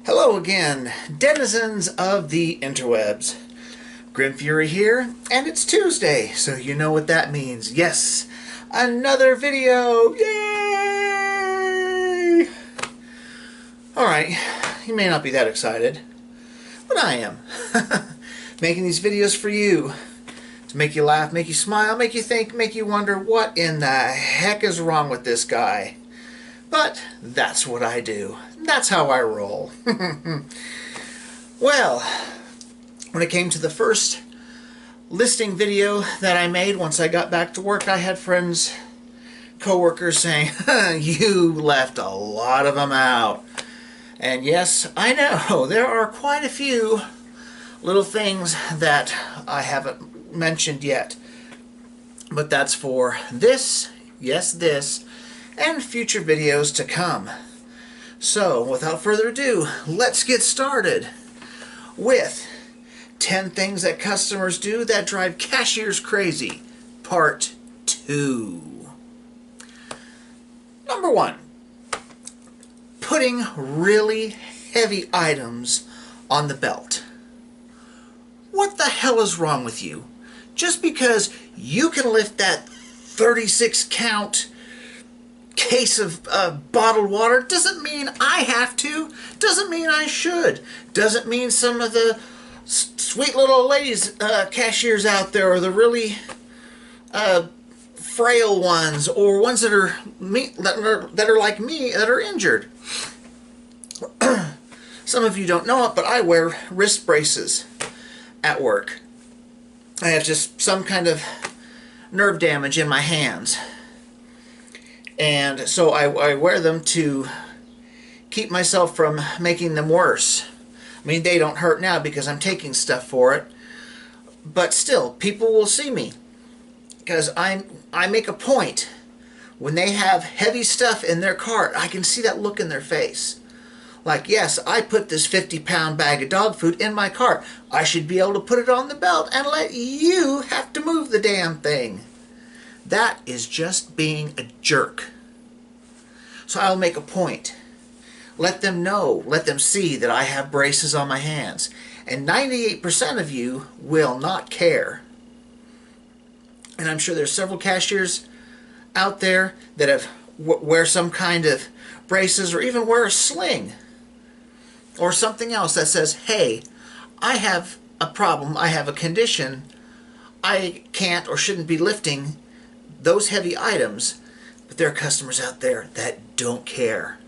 Hello again, denizens of the interwebs. Grim Fury here, and it's Tuesday, so you know what that means. Yes, another video! Yay! Alright, you may not be that excited, but I am. Making these videos for you, to make you laugh, make you smile, make you think, make you wonder what in the heck is wrong with this guy. But that's what I do. That's how I roll. Well, when it came to the first listing video that I made once I got back to work, I had friends, co-workers saying, you left a lot of them out. And yes, I know, there are quite a few little things that I haven't mentioned yet. But that's for this, yes this, and future videos to come. So, without further ado, let's get started with 10 things that customers do that drive cashiers crazy, part 2. Number 1, putting really heavy items on the belt. What the hell is wrong with you? Just because you can lift that 36 count case of bottled water doesn't mean I have to, doesn't mean I should, doesn't mean some of the sweet little ladies, cashiers out there, or the really frail ones, or ones that are like me, that are injured. Some of you don't know it, but I wear wrist braces at work. I have just some kind of nerve damage in my hands. And so I wear them to keep myself from making them worse. I mean, they don't hurt now because I'm taking stuff for it. But still, people will see me. Because I make a point. When they have heavy stuff in their cart, I can see that look in their face. Like, yes, I put this 50-pound bag of dog food in my cart. I should be able to put it on the belt and let you have to move the damn thing. That is just being a jerk. So I'll make a point. Let them know, let them see that I have braces on my hands. And 98% of you will not care. And I'm sure there's several cashiers out there that have wear some kind of braces, or even wear a sling or something else that says, hey, I have a problem, I have a condition, I can't or shouldn't be lifting those heavy items, but there are customers out there that don't care.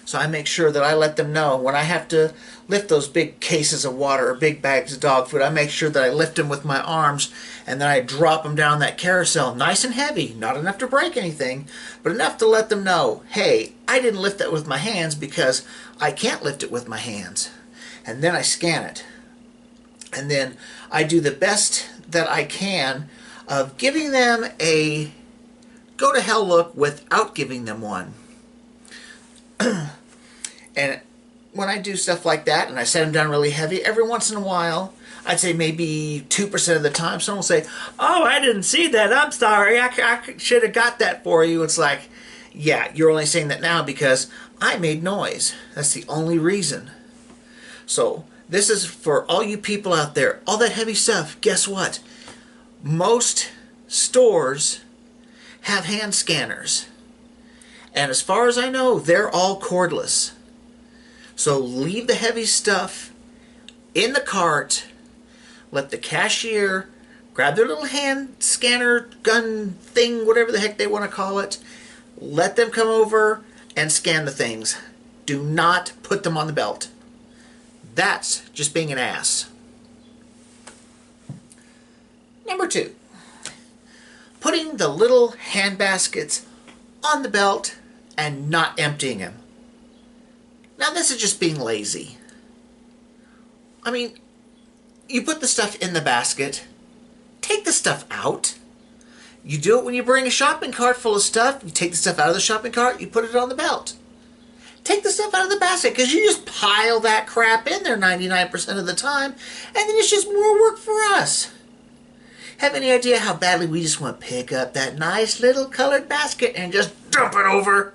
So I make sure that I let them know when I have to lift those big cases of water or big bags of dog food, I make sure that I lift them with my arms and then I drop them down that carousel nice and heavy, not enough to break anything, but enough to let them know, hey, I didn't lift that with my hands because I can't lift it with my hands. And then I scan it. And then I do the best that I can of giving them a go-to-hell look without giving them one. And when I do stuff like that, and I set them down really heavy, every once in a while, I'd say maybe 2% of the time, someone will say, oh, I didn't see that, I'm sorry, I should have got that for you. It's like, yeah, you're only saying that now because I made noise. That's the only reason. So, this is for all you people out there, all that heavy stuff, guess what? Most stores have hand scanners. And as far as I know, they're all cordless. So leave the heavy stuff in the cart. Let the cashier grab their little hand scanner gun thing, whatever the heck they want to call it. Let them come over and scan the things. Do not put them on the belt. That's just being an ass. Number 2, putting the little hand baskets on the belt and not emptying them. Now this is just being lazy. I mean, you put the stuff in the basket, take the stuff out. You do it when you bring a shopping cart full of stuff, you take the stuff out of the shopping cart, you put it on the belt. Take the stuff out of the basket, because you just pile that crap in there 99% of the time, and then it's just more work for us. Have any idea how badly we just want to pick up that nice little colored basket and just dump it over?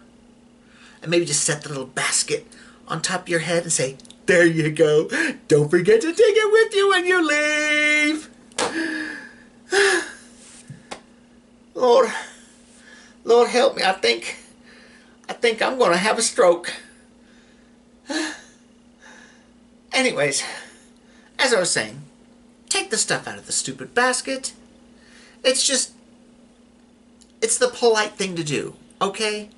And maybe just set the little basket on top of your head and say, there you go. Don't forget to take it with you when you leave. Lord help me. I think I'm going to have a stroke. Anyways, as I was saying, take the stuff out of the stupid basket. It's the polite thing to do, okay?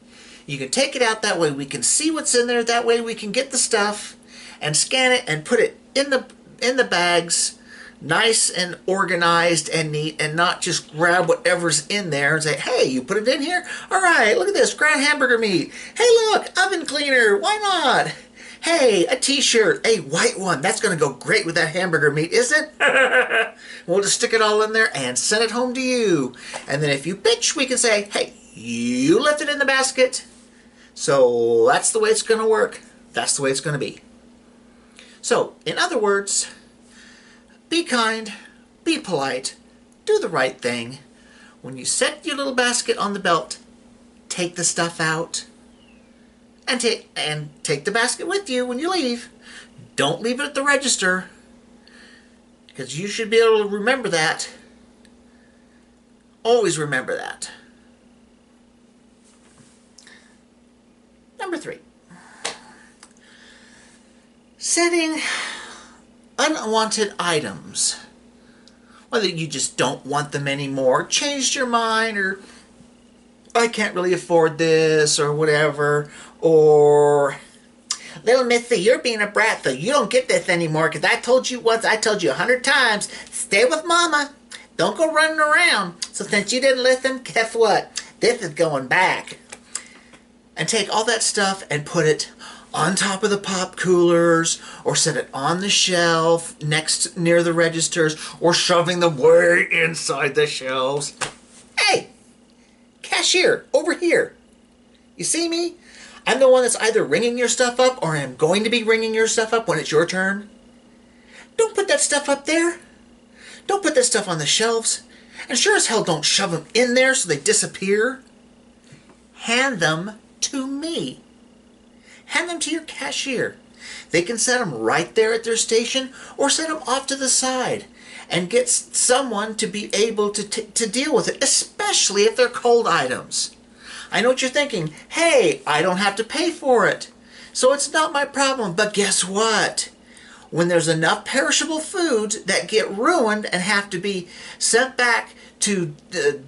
You can take it out, that way we can see what's in there, that way we can get the stuff and scan it and put it in the bags, nice and organized and neat, and not just grab whatever's in there and say, hey, you put it in here? All right, look at this, ground hamburger meat. Hey, look, oven cleaner, why not? Hey, a t-shirt, a white one. That's going to go great with that hamburger meat, isn't it? We'll just stick it all in there and send it home to you. And then if you bitch, we can say, hey, you left it in the basket. So that's the way it's going to work. That's the way it's going to be. So, in other words, be kind, be polite, do the right thing. When you set your little basket on the belt, take the stuff out. And take the basket with you when you leave. Don't leave it at the register, because you should be able to remember that. Always remember that. Number 3. Setting unwanted items. Whether you just don't want them anymore, changed your mind, or I can't really afford this, or whatever, or little missy, you're being a brat, so you don't get this anymore, because I told you once, I told you 100 times, stay with mama, don't go running around. So since you didn't listen, guess what? This is going back. And take all that stuff and put it on top of the pop coolers, or set it on the shelf near the registers, or shoving them way inside the shelves. Hey! Cashier, over here. You see me? I'm the one that's either ringing your stuff up or I'm going to be ringing your stuff up when it's your turn. Don't put that stuff up there. Don't put that stuff on the shelves. And sure as hell don't shove them in there so they disappear. Hand them to me. Hand them to your cashier. They can set them right there at their station, or set them off to the side and get someone to be able to deal with it, especially if they're cold items. I know what you're thinking. Hey, I don't have to pay for it, so it's not my problem. But guess what? When there's enough perishable foods that get ruined and have to be sent back to the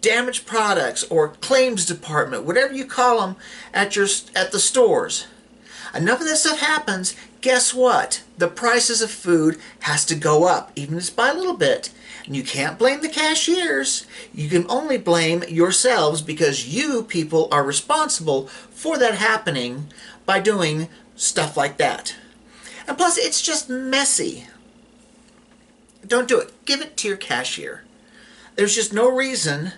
damaged products or claims department, whatever you call them at the stores, enough of this stuff happens. Guess what? The prices of food has to go up, even if it's by a little bit. And you can't blame the cashiers. You can only blame yourselves, because you people are responsible for that happening by doing stuff like that. And plus, it's just messy. Don't do it. Give it to your cashier. There's just no reason,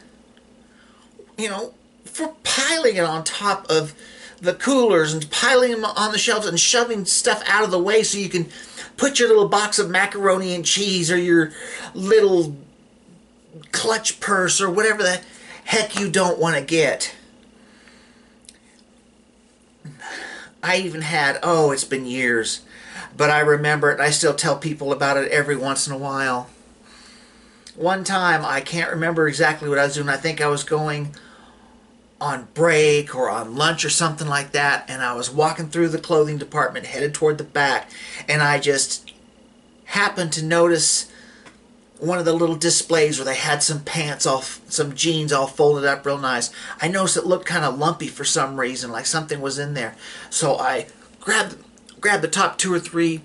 for piling it on top of the coolers and piling them on the shelves and shoving stuff out of the way so you can put your little box of macaroni and cheese or your little clutch purse or whatever the heck you don't want to get. I even had, it's been years, but I remember it and I still tell people about it every once in a while. One time, I can't remember exactly what I was doing. I think I was going on break or on lunch or something like that, and I was walking through the clothing department headed toward the back, and I just happened to notice one of the little displays where they had some jeans all folded up real nice. I noticed it looked kind of lumpy for some reason, like something was in there. So I grabbed the top 2 or 3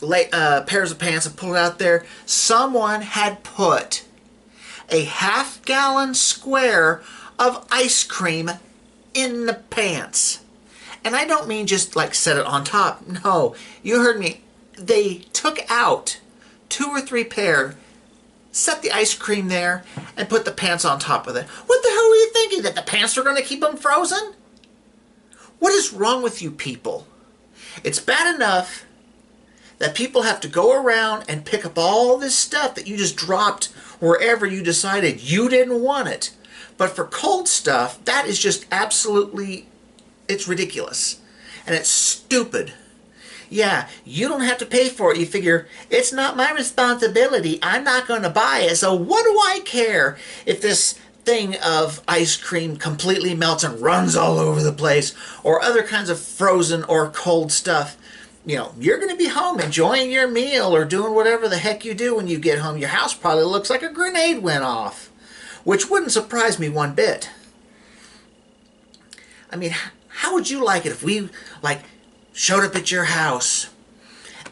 pairs of pants and pulled it out there. Someone had put a half-gallon square of ice cream in the pants. And I don't mean just like set it on top. No, you heard me. They took out 2 or 3 pair, set the ice cream there, and put the pants on top of it. What the hell were you thinking? That the pants were going to keep them frozen? What is wrong with you people? It's bad enough that people have to go around and pick up all this stuff that you just dropped wherever you decided you didn't want it. But for cold stuff, that is just absolutely, it's ridiculous. And it's stupid. Yeah, you don't have to pay for it. You figure, it's not my responsibility. I'm not going to buy it. So what do I care if this thing of ice cream completely melts and runs all over the place, or other kinds of frozen or cold stuff? You know, you're going to be home enjoying your meal or doing whatever the heck you do when you get home. Your house probably looks like a grenade went off, which wouldn't surprise me one bit. I mean, how would you like it if we, like, showed up at your house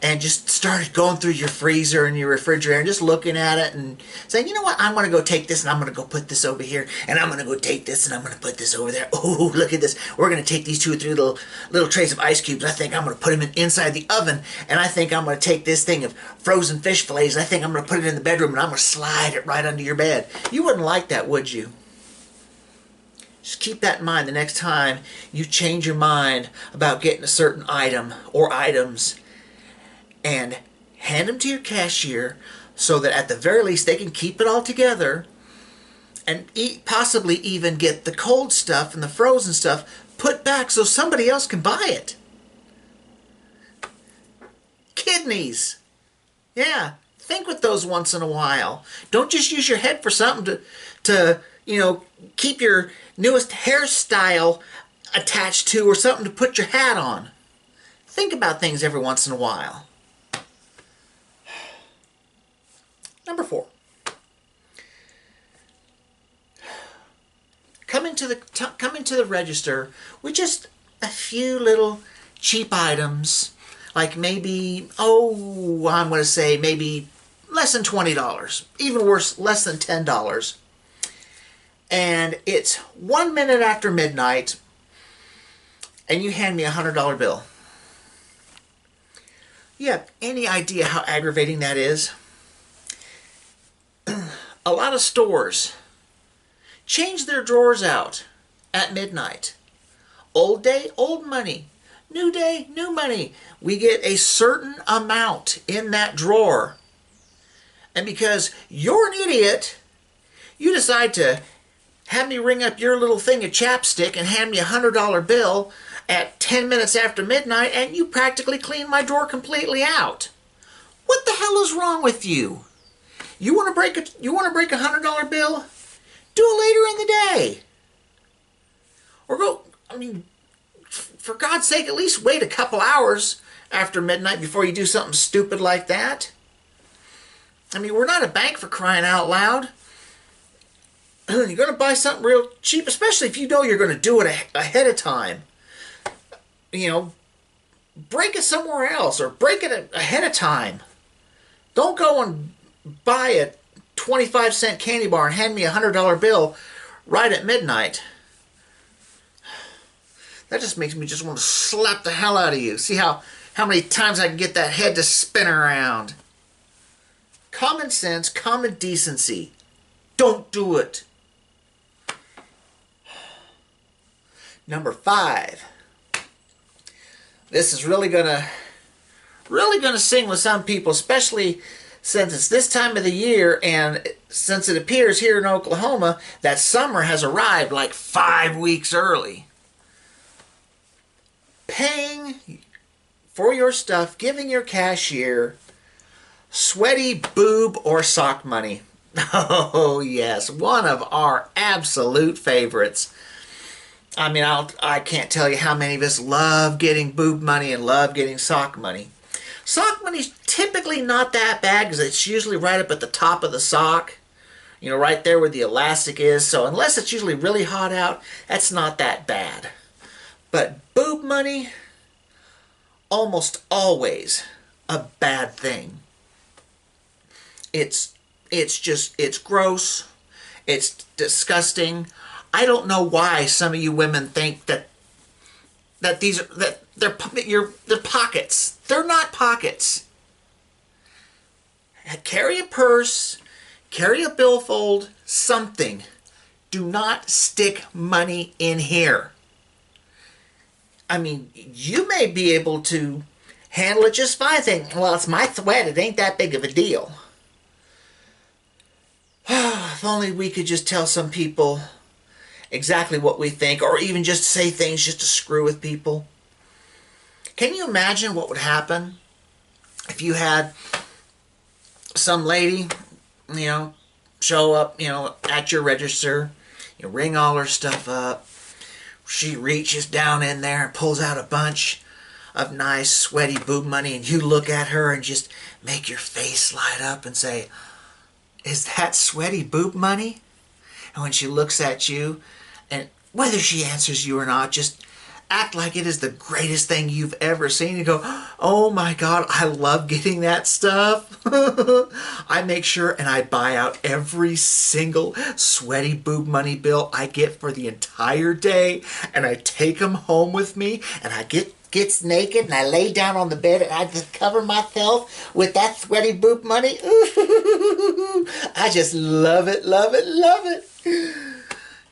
and just started going through your freezer and your refrigerator and just looking at it and saying, you know what, I'm going to go take this and I'm going to go put this over here, and I'm going to go take this and I'm going to put this over there. Oh, look at this. We're going to take these 2 or 3 little trays of ice cubes. I think I'm going to put them inside the oven, and I think I'm going to take this thing of frozen fish fillets. I think I'm going to put it in the bedroom, and I'm going to slide it right under your bed. You wouldn't like that, would you? Just keep that in mind the next time you change your mind about getting a certain item or items, and hand them to your cashier so that at the very least they can keep it all together and possibly even get the cold stuff and the frozen stuff put back so somebody else can buy it. Kidneys. Yeah, think with those once in a while. Don't just use your head for something to you know, keep your newest hairstyle attached to or something to put your hat on. Think about things every once in a while. Number 4. Coming to the register with just a few little cheap items, like maybe, oh, I'm going to say maybe less than $20. Even worse, less than $10. And it's 1 minute after midnight, and you hand me a $100 bill. You have any idea how aggravating that is? A lot of stores change their drawers out at midnight. Old day, old money. New day, new money. We get a certain amount in that drawer. And because you're an idiot, you decide to have me ring up your little thing of chapstick and hand me a $100 bill at 10 minutes after midnight, and you practically clean my drawer completely out. What the hell is wrong with you? You want to break a $100 bill? Do it later in the day. Or go, I mean, for God's sake, at least wait a couple hours after midnight before you do something stupid like that. I mean, we're not a bank, for crying out loud. You're going to buy something real cheap, especially if you know you're going to do it ahead of time. You know, break it somewhere else or break it ahead of time. Don't go and buy a 25-cent candy bar and hand me a $100 bill right at midnight. That just makes me just want to slap the hell out of you. See how many times I can get that head to spin around. Common sense, common decency. Don't do it. Number 5. This is really gonna sing with some people, especially since it's this time of the year, and since it appears here in Oklahoma that summer has arrived like 5 weeks early. Paying for your stuff, giving your cashier sweaty boob or sock money. Oh yes, one of our absolute favorites. I mean, I can't tell you how many of us love getting boob money and love getting sock money. Sock money's typically not that bad because it's usually right up at the top of the sock. You know, right there where the elastic is. So unless it's usually really hot out, that's not that bad. But boob money, almost always a bad thing. It's gross. It's disgusting. I don't know why some of you women think that they're pockets. They're not pockets. Carry a purse, carry a billfold, something. Do not stick money in here. I mean, you may be able to handle it just fine, thinking, well, it's my sweat, it ain't that big of a deal. If only we could just tell some people exactly what we think, or even just say things just to screw with people. Can you imagine what would happen if you had some lady, you know, show up, at your register, you ring all her stuff up. She reaches down in there and pulls out a bunch of nice, sweaty boob money, and you look at her and just make your face light up and say, "Is that sweaty boob money?" And when she looks at you, and whether she answers you or not, just act like it is the greatest thing you've ever seen. You go, "Oh my God, I love getting that stuff." I make sure and I buy out every single sweaty boob money bill I get for the entire day, and I take them home with me, and I gets naked and I lay down on the bed and I just cover myself with that sweaty boob money. I just love it, love it, love it.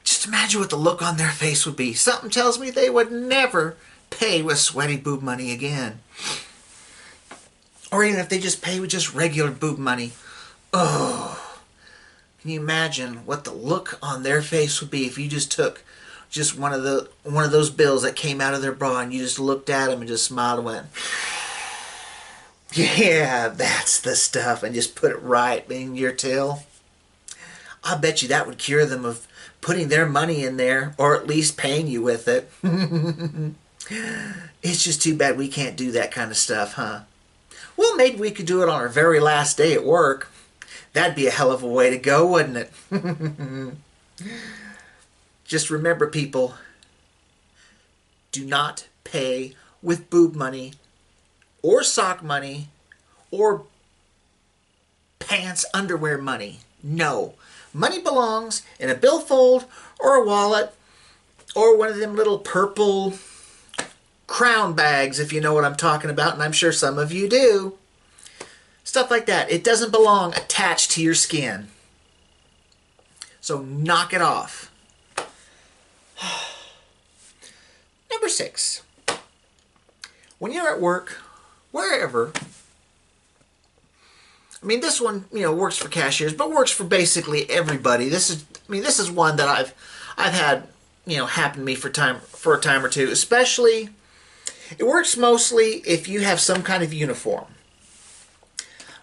Just imagine what the look on their face would be. Something tells me they would never pay with sweaty boob money again. Or even if they just pay with just regular boob money. Oh, can you imagine what the look on their face would be if you just took just one of those bills that came out of their bra and you just looked at them and just smiled and went, "Yeah, that's the stuff," and just put it right in your till? I bet you that would cure them of putting their money in there, or at least paying you with it. It's just too bad we can't do that kind of stuff, huh? Well, maybe we could do it on our very last day at work. That'd be a hell of a way to go, wouldn't it? Just remember, people, do not pay with boob money or sock money or pants underwear money. No. Money belongs in a billfold or a wallet or one of them little purple crown bags, if you know what I'm talking about, and I'm sure some of you do. Stuff like that. It doesn't belong attached to your skin. So knock it off. Number 6. When you're at work, wherever, I mean, this one, works for cashiers, but works for basically everybody. This is one that I've had, happen to me for a time or two. Especially, it works mostly if you have some kind of uniform,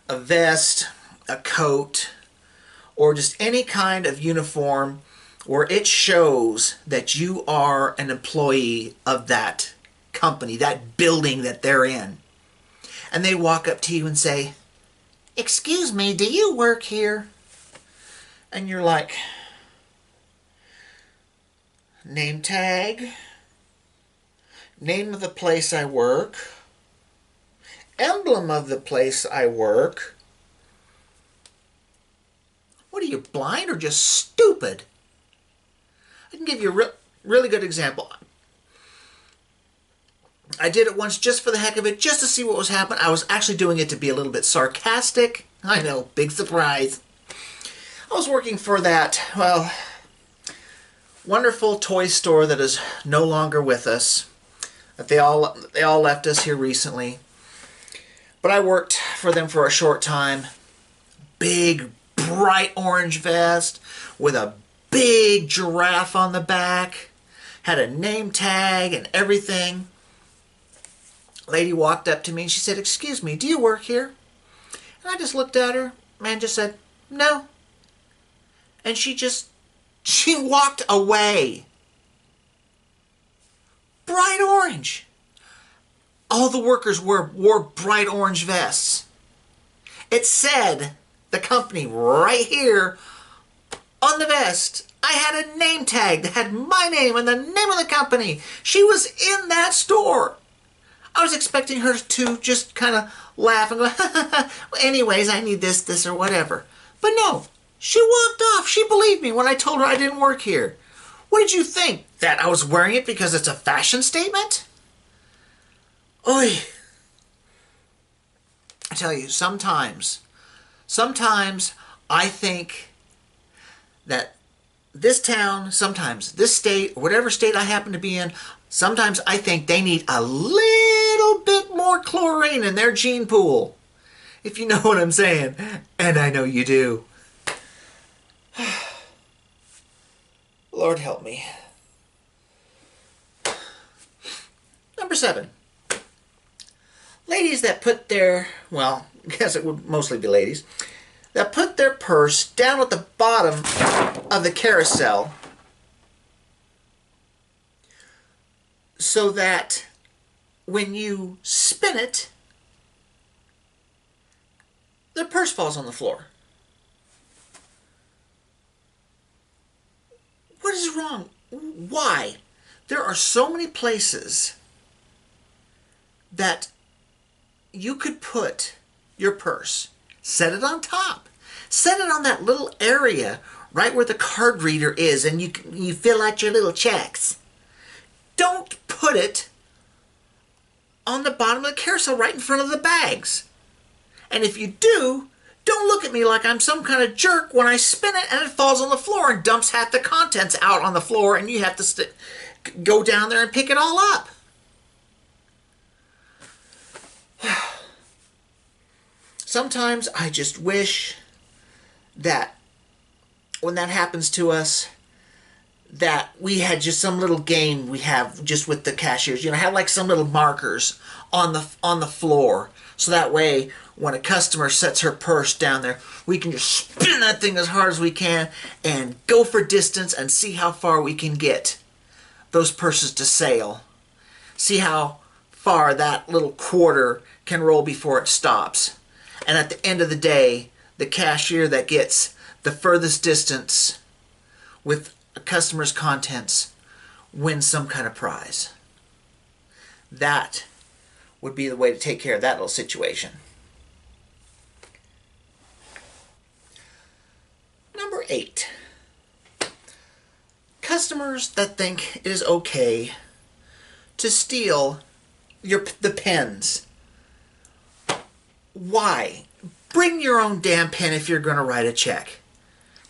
a vest, a coat, or just any kind of uniform where it shows that you are an employee of that company, that building that they're in. And they walk up to you and say, "Excuse me, do you work here?" And you're like, name tag, name of the place I work, emblem of the place I work. What are you, blind or just stupid? I can give you a really good example. I did it once just for the heck of it, just to see what was happening. I was actually doing it to be a little bit sarcastic. I know, big surprise. I was working for that, wonderful toy store that is no longer with us. That they all left us here recently. But I worked for them for a short time. Big, bright orange vest with a big giraffe on the back. Had a name tag and everything. Lady walked up to me and she said, "Excuse me, do you work here?" And I just looked at her and just said, "No." And she walked away. Bright orange. All the workers wore bright orange vests. It said, the company right here on the vest. I had a name tag that had my name and the name of the company. She was in that store. I was expecting her to just kind of laugh and go, "Well, anyways, I need this, or whatever." But no, she walked off. She believed me when I told her I didn't work here. What did you think? That I was wearing it because it's a fashion statement? Oy. I tell you, sometimes I think that this town, sometimes this state, whatever state I happen to be in, sometimes I think they need a little bit more chlorine in their gene pool. If you know what I'm saying. And I know you do. Lord help me. Number 7. ladies that put their, well, I guess it would mostly be ladies, that put their purse down at the bottom of the carousel so that when you spin it, the purse falls on the floor. What is wrong? Why? There are so many places that you could put your purse. Set it on top. Set it on that little area right where the card reader is and you fill out your little checks. Don't put it on the bottom of the carousel right in front of the bags. And if you do, don't look at me like I'm some kind of jerk when I spin it and it falls on the floor and dumps half the contents out on the floor and you have to go down there and pick it all up. Sometimes I just wish that when that happens to us, that we had just some little game we have just with the cashiers. You know, have like some little markers on the floor. So that way, when a customer sets her purse down there, we can just spin that thing as hard as we can and go for distance and see how far we can get those purses to sale. See how far that little quarter can roll before it stops. And at the end of the day, the cashier that gets the furthest distance with a customer's contents wins some kind of prize. That would be the way to take care of that little situation. Number 8. Customers that think it is okay to steal the pens. Why? Bring your own damn pen if you're going to write a check.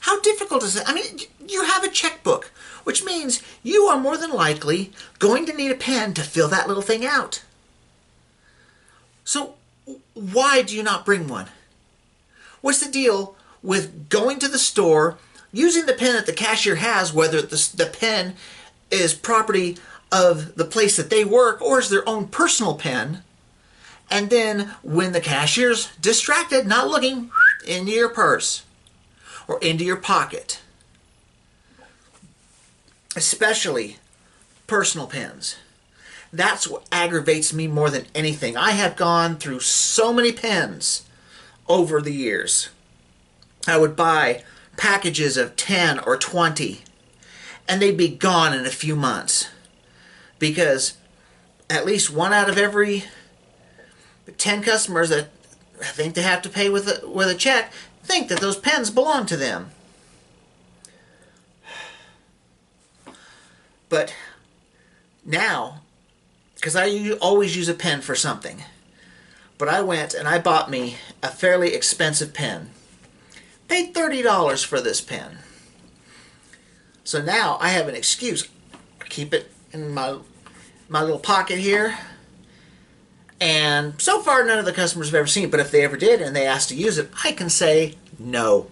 How difficult is it? I mean, you have a checkbook, which means you are more than likely going to need a pen to fill that little thing out. So why do you not bring one? What's the deal with going to the store, using the pen that the cashier has, whether the pen is property of the place that they work or is their own personal pen, and then when the cashier's distracted, not looking, into your purse or into your pocket? Especially personal pens. That's what aggravates me more than anything. I have gone through so many pens over the years. I would buy packages of 10 or 20 and they'd be gone in a few months because at least one out of every 10 customers that think they have to pay with a check think that those pens belong to them. But now, because I always use a pen for something, but I went and I bought me a fairly expensive pen. Paid $30 for this pen. So now I have an excuse. I keep it in my little pocket here. And so far none of the customers have ever seen it, but if they ever did and they asked to use it, I can say no.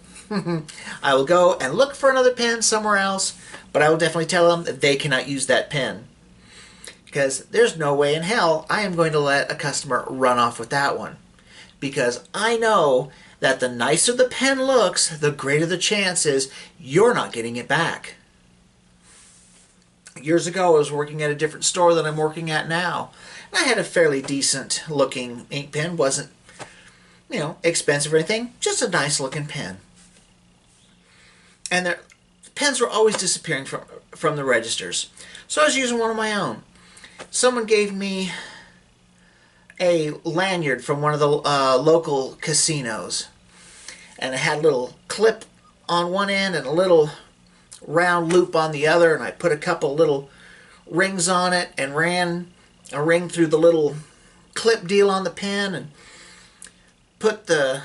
I will go and look for another pen somewhere else, but I will definitely tell them that they cannot use that pen. Because there's no way in hell I am going to let a customer run off with that one. Because I know that the nicer the pen looks, the greater the chance is you're not getting it back. Years ago I was working at a different store than I'm working at now. And I had a fairly decent looking ink pen. Wasn't, expensive or anything. Just a nice looking pen. And the pens were always disappearing from the registers. So I was using one of my own. Someone gave me a lanyard from one of the local casinos. And it had a little clip on one end and a little round loop on the other. And I put a couple little rings on it and ran a ring through the little clip deal on the pen and put the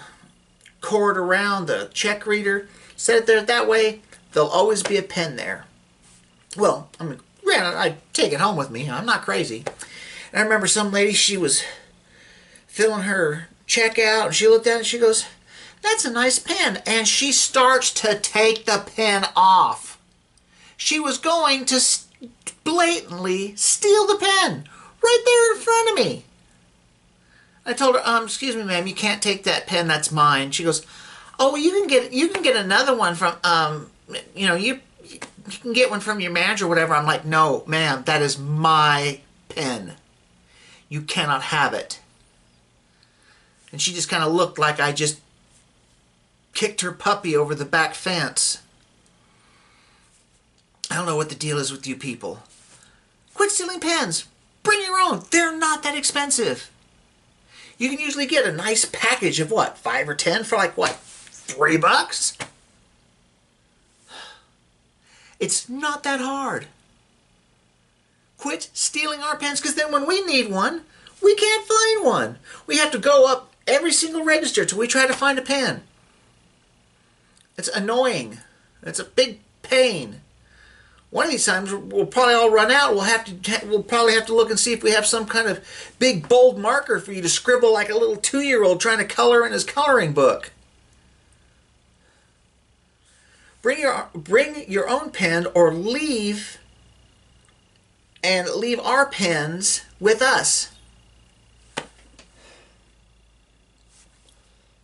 cord around the check reader. Set it there. That way there'll always be a pen there. Well, I take it home with me. I'm not crazy. And I remember some lady, she was filling her check out, and she looked at it and she goes, "That's a nice pen." And she starts to take the pen off. She was going to blatantly steal the pen right there in front of me. I told her, excuse me, ma'am, you can't take that pen. That's mine. She goes, oh, well, you can get another one from, you can get one from your manager or whatever. I'm like, no, ma'am, that is my pen. You cannot have it. And she just kind of looked like I just kicked her puppy over the back fence. I don't know what the deal is with you people. Quit stealing pens. Bring your own. They're not that expensive. You can usually get a nice package of what, 5 or 10 for like what, $3? It's not that hard. Quit stealing our pens, because then when we need one, we can't find one. We have to go up every single register till we try to find a pen. It's annoying. It's a big pain. One of these times we'll probably all run out. We'll probably have to look and see if we have some kind of big bold marker for you to scribble like a little 2-year-old trying to color in his coloring book. Bring your own pen, or leave our pens with us.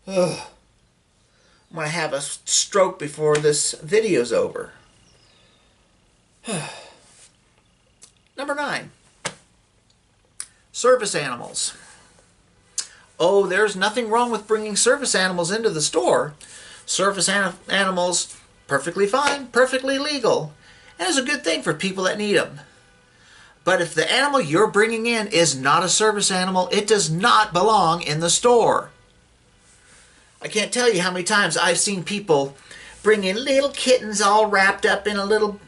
Ugh. I'm going to have a stroke before this video's over. Number 9. Service animals. Oh, there's nothing wrong with bringing service animals into the store. Service animals, perfectly fine, perfectly legal, and is a good thing for people that need them. But if the animal you're bringing in is not a service animal, it does not belong in the store. I can't tell you how many times I've seen people bring in little kittens all wrapped up in a little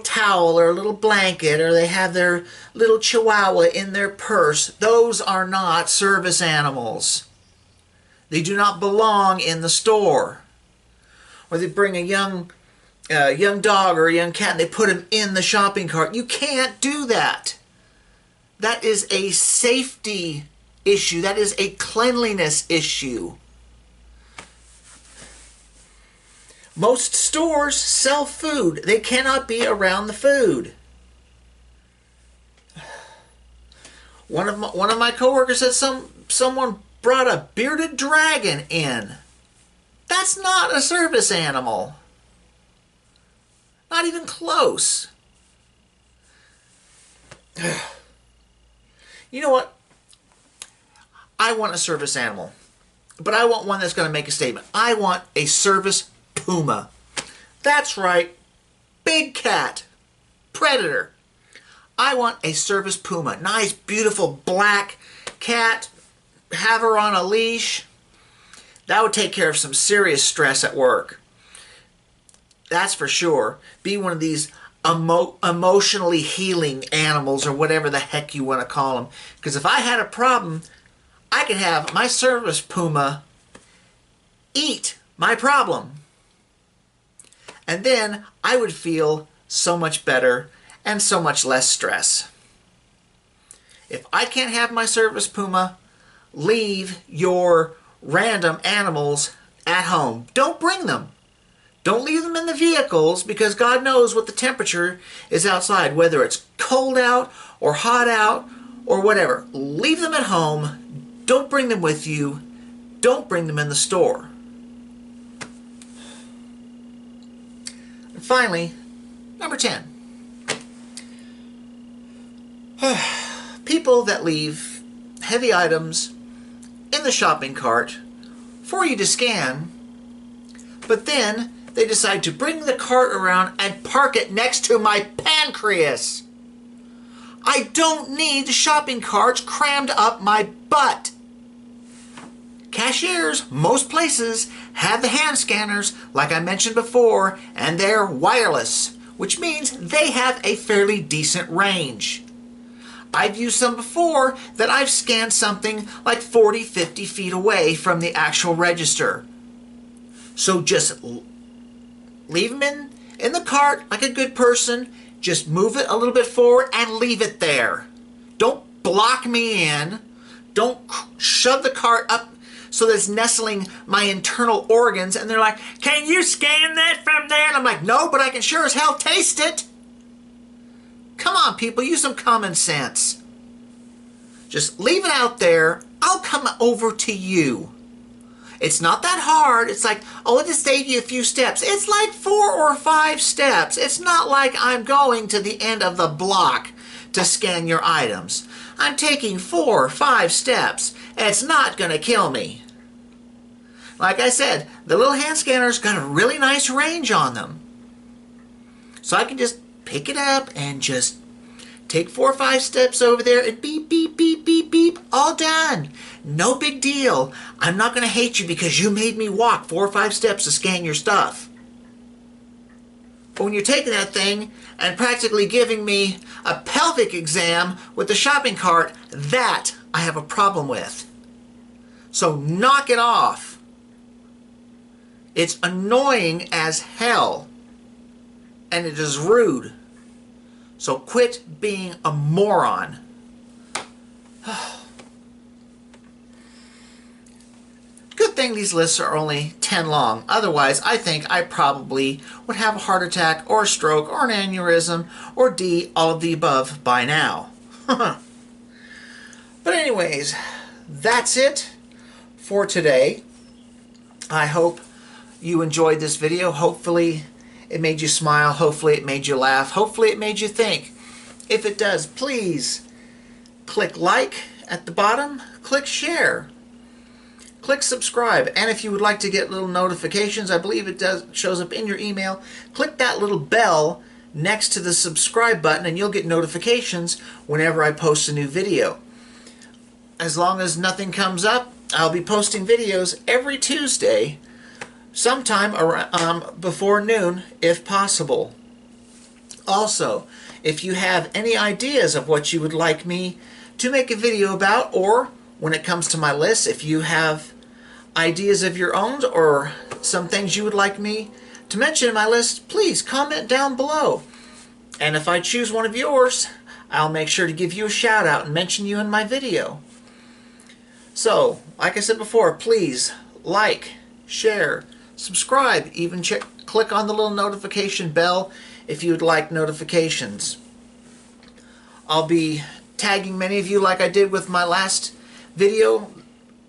towel or a little blanket, or they have their little chihuahua in their purse. Those are not service animals. They do not belong in the store. Or they bring a young dog or a young cat and they put him in the shopping cart. You can't do that. That is a safety issue. That is a cleanliness issue. Most stores sell food. They cannot be around the food. One of my coworkers said someone brought a bearded dragon in. That's not a service animal. Not even close. You know what? I want a service animal, but I want one that's going to make a statement. I want a service puma. That's right. Big cat. Predator. I want a service puma. Nice, beautiful black cat. Have her on a leash. That would take care of some serious stress at work. That's for sure. Be one of these emotionally healing animals, or whatever the heck you want to call them. Because if I had a problem, I could have my service puma eat my problem. And then I would feel so much better and so much less stress. If I can't have my service puma, leave your random animals at home. Don't bring them. Don't leave them in the vehicles, because God knows what the temperature is outside, whether it's cold out or hot out or whatever. Leave them at home. Don't bring them with you. Don't bring them in the store. And finally, number 10. People that leave heavy items in the shopping cart for you to scan, but then they decide to bring the cart around and park it next to my pancreas. I don't need the shopping carts crammed up my butt. Cashiers, most places, have the hand scanners, like I mentioned before, and they're wireless, which means they have a fairly decent range. I've used some before that I've scanned something like 40, 50 feet away from the actual register. So just leave them in the cart like a good person. Just move it a little bit forward and leave it there. Don't block me in. Don't shove the cart up so that it's nestling my internal organs, and they're like, can you scan that from there? And I'm like, no, but I can sure as hell taste it. Come on, people, use some common sense. Just leave it out there I'll come over to you. It's not that hard. It's like, oh, it'll just save you a few steps. It's like 4 or 5 steps. It's not like I'm going to the end of the block to scan your items. I'm taking 4 or 5 steps. It's not going to kill me. Like I said, the little hand scanner's got a really nice range on them. So I can just pick it up and just take 4 or 5 steps over there and beep, beep, beep, beep, beep, all done. No big deal. I'm not going to hate you because you made me walk 4 or 5 steps to scan your stuff. But when you're taking that thing and practically giving me a pelvic exam with the shopping cart, that I have a problem with. So knock it off. It's annoying as hell. And it is rude. So quit being a moron. Good thing these lists are only 10 long. Otherwise, I think I probably would have a heart attack or a stroke or an aneurysm or D, all of the above by now. But anyways, that's it for today. I hope you enjoyed this video. Hopefully it made you smile. Hopefully it made you laugh. Hopefully it made you think. If it does, please click like at the bottom. Click share. Click subscribe. And if you would like to get little notifications, I believe it shows up in your email. Click that little bell next to the subscribe button and you'll get notifications whenever I post a new video. As long as nothing comes up, I'll be posting videos every Tuesday, sometime around, before noon, if possible. Also, if you have any ideas of what you would like me to make a video about, or when it comes to my list, if you have ideas of your own or some things you would like me to mention in my list, please comment down below. And if I choose one of yours, I'll make sure to give you a shout out and mention you in my video. So, like I said before, please like, share, subscribe, even click on the little notification bell if you would like notifications. I'll be tagging many of you like I did with my last video.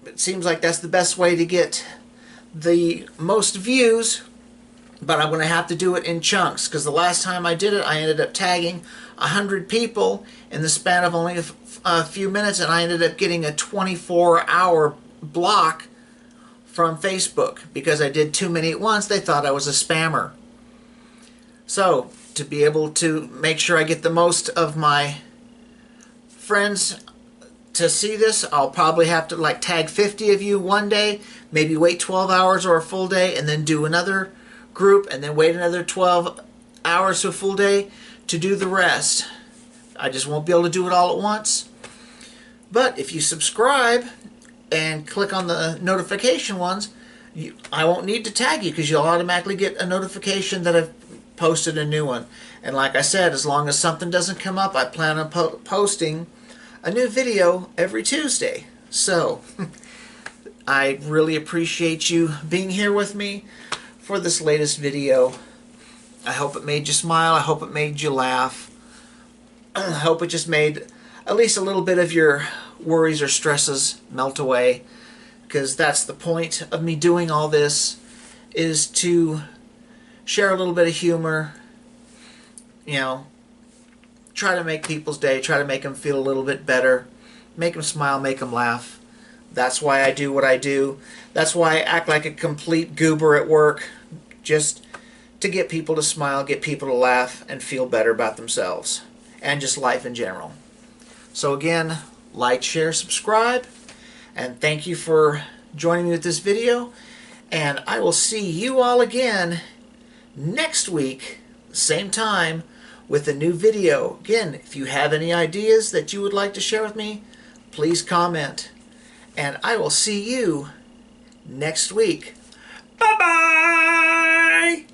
It seems like that's the best way to get the most views, but I'm going to have to do it in chunks because the last time I did it I ended up tagging 100 people in the span of only a few minutes, and I ended up getting a 24-hour block from Facebook because I did too many at once. They thought I was a spammer. So to be able to make sure I get the most of my friends to see this, I'll probably have to like tag 50 of you one day, maybe wait 12 hours or a full day, and then do another group, and then wait another 12 hours to a full day to do the rest. I just won't be able to do it all at once. But if you subscribe and click on the notification ones, I won't need to tag you because you'll automatically get a notification that I've posted a new one. And like I said, as long as something doesn't come up, I plan on posting a new video every Tuesday. So I really appreciate you being here with me for this latest video. I hope it made you smile. I hope it made you laugh. I hope it just made at least a little bit of your worries or stresses melt away, because that's the point of me doing all this, is to share a little bit of humor, you know, try to make people's day, try to make them feel a little bit better, make them smile, make them laugh. That's why I do what I do. That's why I act like a complete goober at work, just to get people to smile, get people to laugh, and feel better about themselves, and just life in general. So again, like, share, subscribe, and thank you for joining me with this video, and I will see you all again next week, same time, with a new video. Again, if you have any ideas that you would like to share with me, please comment, and I will see you next week. Bye-bye!